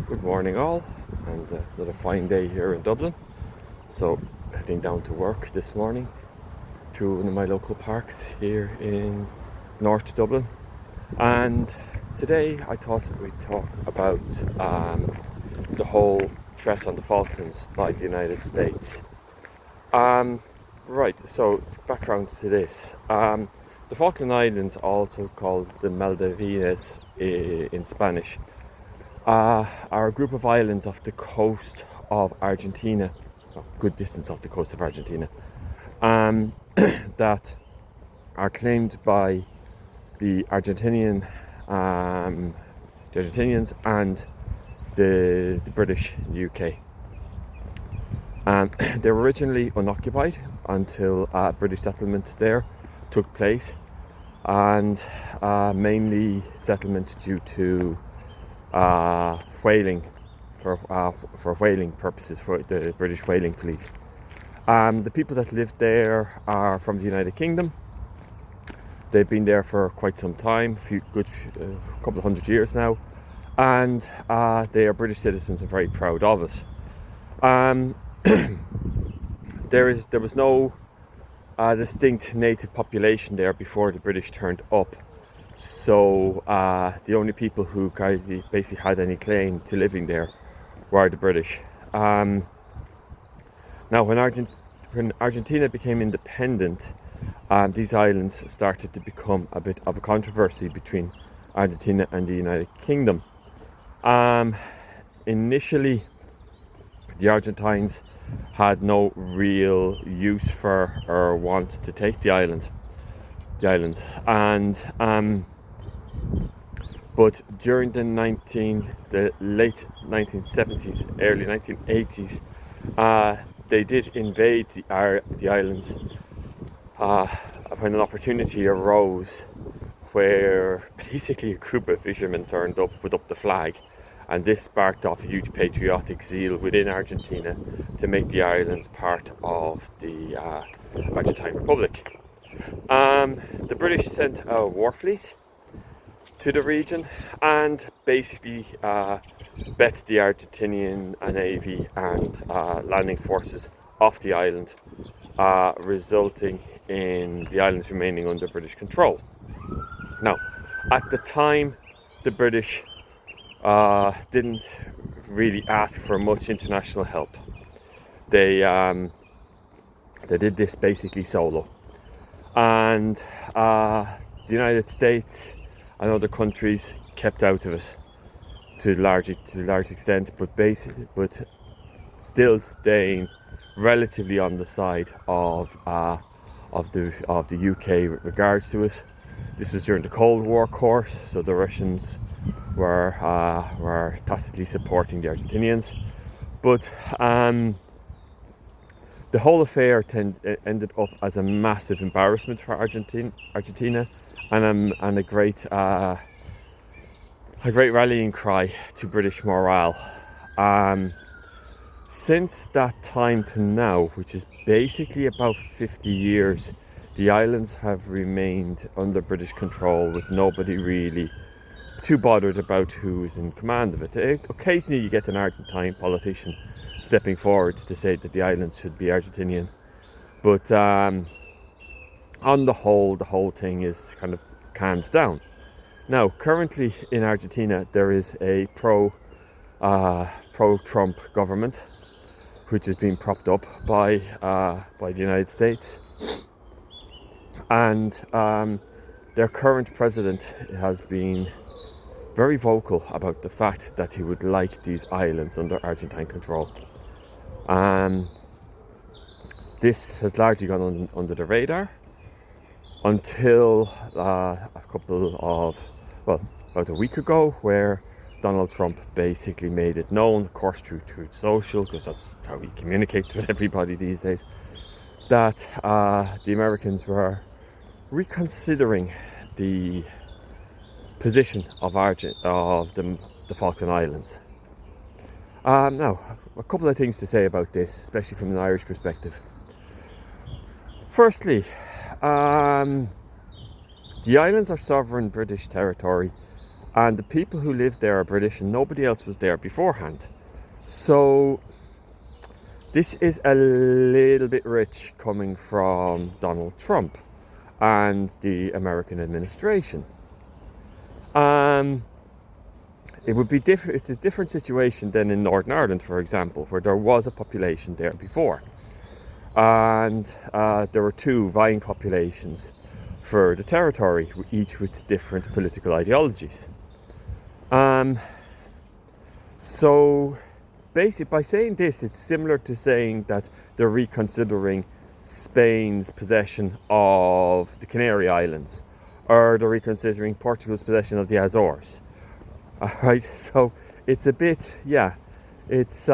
Good morning all, and another fine day here in Dublin. So heading down to work this morning through one of my local parks here in North Dublin. And today I thought we'd talk about the whole threat on the Falklands by the United States. Right, so background to this. The Falkland Islands, also called the Maldives in Spanish, are a group of islands off the coast of Argentina, a good distance off the coast of Argentina, that are claimed by the Argentinians and the British, the UK. They were originally unoccupied until British settlement there took place, and mainly settlement due to whaling for whaling purposes for the British whaling fleet. The people that live there are from the United Kingdom. They've been there for quite some time, a couple of hundred years now, and they are British citizens and very proud of it. There was no distinct native population there before the British turned up. So the only people who basically had any claim to living there were the British. Now, when Argentina became independent, these islands started to become a bit of a controversy between Argentina and the United Kingdom. Initially, the Argentines had no real use for or want to take the islands, and but during the late 1970s, early 1980s, they did invade the islands when an opportunity arose where basically a group of fishermen turned up, put up the flag, and this sparked off a huge patriotic zeal within Argentina to make the islands part of the Argentine Republic. The British sent a war fleet to the region and basically bet the Argentinian Navy and landing forces off the island, resulting in the islands remaining under British control. Now, at the time, the British didn't really ask for much international help. They did this basically solo, and the United States and other countries kept out of it to a large extent, but still staying relatively on the side of the UK with regards to it. This was during the Cold War course, so the Russians were tacitly supporting the Argentinians, but the whole affair ended up as a massive embarrassment for Argentina, and a great rallying cry to British morale. Since that time to now, which is basically about 50 years, the islands have remained under British control, with nobody really too bothered about who's in command of it. Occasionally you get an Argentine politician stepping forward to say that the islands should be Argentinian, but on the whole thing is kind of calmed down. Now, currently in Argentina, there is a pro-Trump government, which is being propped up by the United States, and their current president has been very vocal about the fact that he would like these islands under Argentine control. This has largely gone under the radar until about a week ago, where Donald Trump basically made it known, of course through Truth Social, because that's how he communicates with everybody these days, that the Americans were reconsidering the position of the Falkland Islands. Now, a couple of things to say about this, especially from an Irish perspective. Firstly, the islands are sovereign British territory and the people who lived there are British, and nobody else was there beforehand. So this is a little bit rich coming from Donald Trump and the American administration. It would be different. It's a different situation than in Northern Ireland, for example, where there was a population there before, and there were two vying populations for the territory, each with different political ideologies. So basically, by saying this, it's similar to saying that they're reconsidering Spain's possession of the Canary Islands, or they're reconsidering Portugal's possession of the Azores. Alright, so it's a bit, it's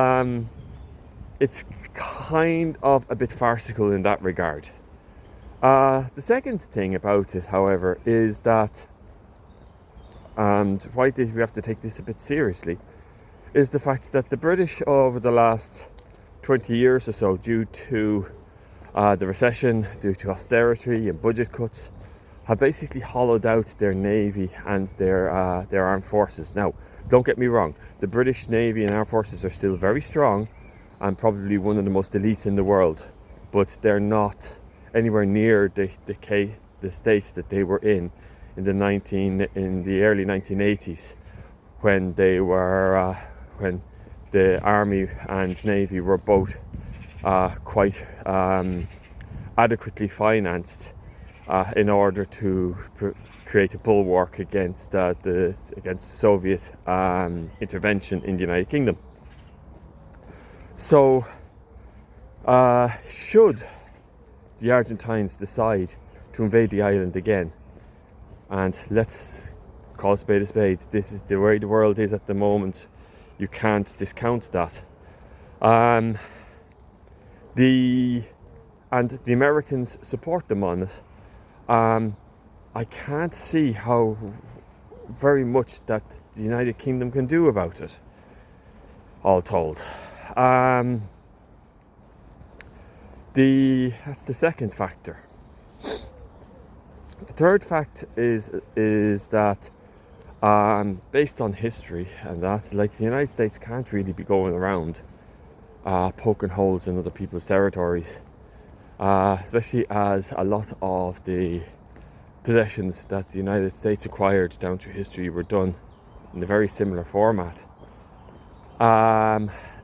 kind of a bit farcical in that regard. The second thing about it, however, is that, and why did we have to take this a bit seriously, is the fact that the British over the last 20 years or so, due to the recession, due to austerity and budget cuts, have basically hollowed out their navy and their armed forces. Now, don't get me wrong, the British Navy and armed forces are still very strong and probably one of the most elite in the world, but they're not anywhere near the states that they were in the early 1980s, when they were when the army and navy were both quite adequately financed in order to create a bulwark against Soviet intervention in the United Kingdom. So, should the Argentines decide to invade the island again, and let's call a spade, this is the way the world is at the moment, you can't discount that. The Americans support them on it. I can't see how very much that the United Kingdom can do about it, all told. That's the second factor. The third fact is that based on history, and that's like the United States can't really be going around poking holes in other people's territories. Especially as a lot of the possessions that the United States acquired down through history were done in a very similar format.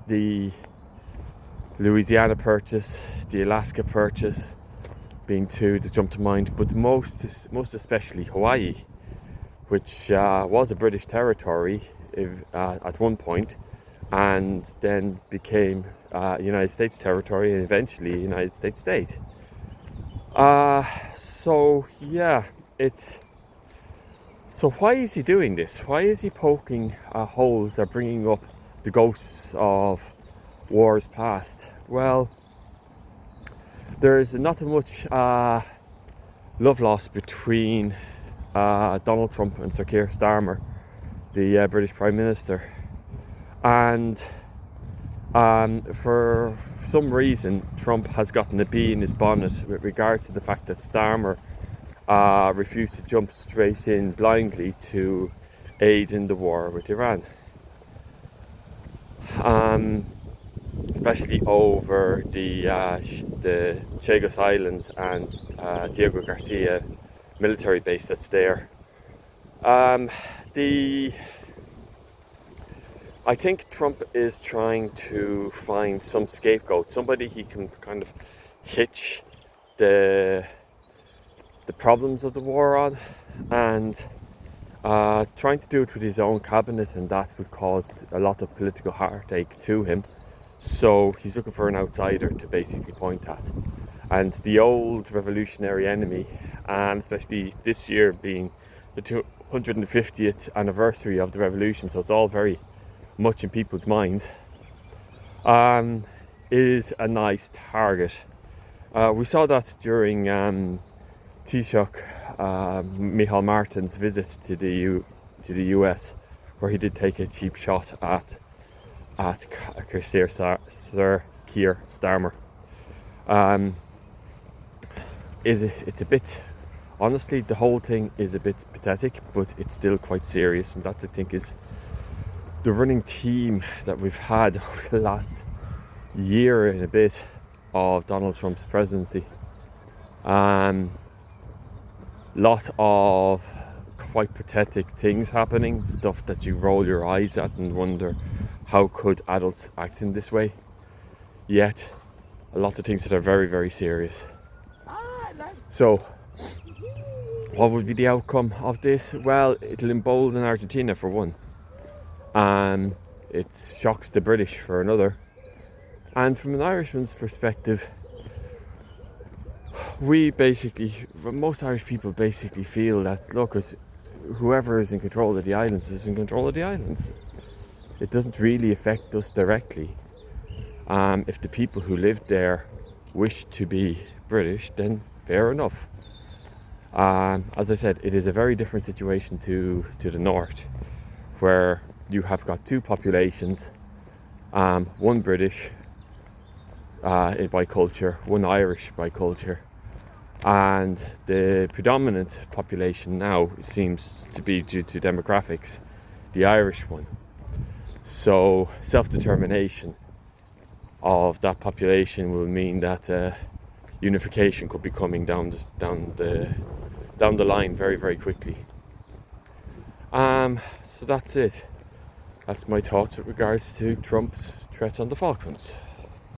The Louisiana Purchase, the Alaska Purchase being two that jump to mind, but most especially Hawaii, which was a British territory at one point, and then became United States territory and eventually United States state. So why is he doing this? Why is he poking holes or bringing up the ghosts of wars past? Well, there's not much love lost between Donald Trump and Sir Keir Starmer, the British Prime Minister. And for some reason, Trump has gotten a bee in his bonnet with regards to the fact that Starmer refused to jump straight in blindly to aid in the war with Iran. Especially over the Chagos Islands and Diego Garcia military base that's there. I think Trump is trying to find some scapegoat, somebody he can kind of hitch the problems of the war on, and trying to do it with his own cabinet, and that would cause a lot of political heartache to him. So he's looking for an outsider to basically point at. And the old revolutionary enemy, and especially this year being the 250th anniversary of the revolution, so it's all very much in people's minds, is a nice target. We saw that during Taoiseach Micheál Martin's visit to the US, where he did take a cheap shot at Sir Keir Starmer. It's a bit honestly, the whole thing is a bit pathetic, but it's still quite serious, and that I think is the running theme that we've had over the last year and a bit of Donald Trump's presidency. Lot of quite pathetic things happening, stuff that you roll your eyes at and wonder how could adults act in this way, yet a lot of things that are very, very serious. So what would be the outcome of this? Well, it'll embolden Argentina for one, and it shocks the British for another. And from an Irishman's perspective, most Irish people basically feel that, look, whoever is in control of the islands is in control of the islands. It doesn't really affect us directly. If the people who live there wish to be British, then fair enough. As I said, it is a very different situation to the north, where you have got two populations, one British by culture, one Irish by culture, and the predominant population now seems to be, due to demographics, the Irish one. So self-determination of that population will mean that unification could be coming down the line very, very quickly. So that's it. That's my thoughts with regards to Trump's threats on the Falklands.